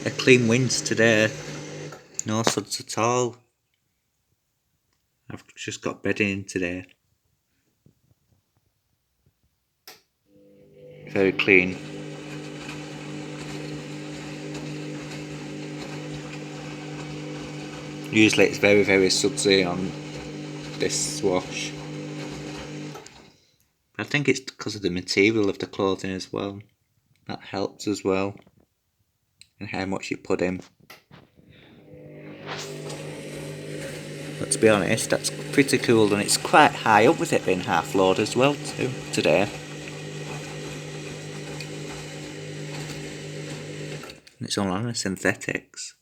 a clean winds today. No suds at all. I've just got bedding in today. Very clean. Usually it's very, very sudsy on this wash. I think it's because of the material of the clothing as well. That helps as well. And how much you put in. But to be honest, that's pretty cool, and it's quite high up with it being half load as well too today. And it's all on the synthetics.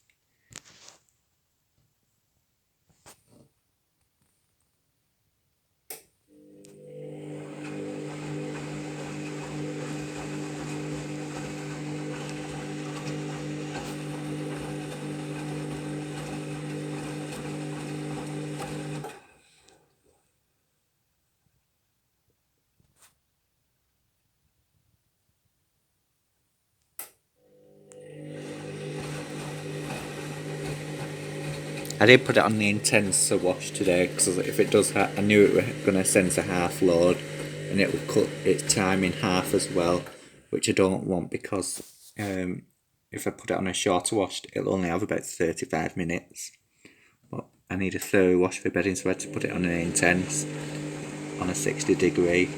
I did put it on the intenser wash today because if it does, I knew it was going to sense a half load, and it would cut its time in half as well, which I don't want because if I put it on a shorter wash, it'll only have about 35 minutes. But I need a thorough wash for bedding, so I had to put it on an intense, on a 60 degree.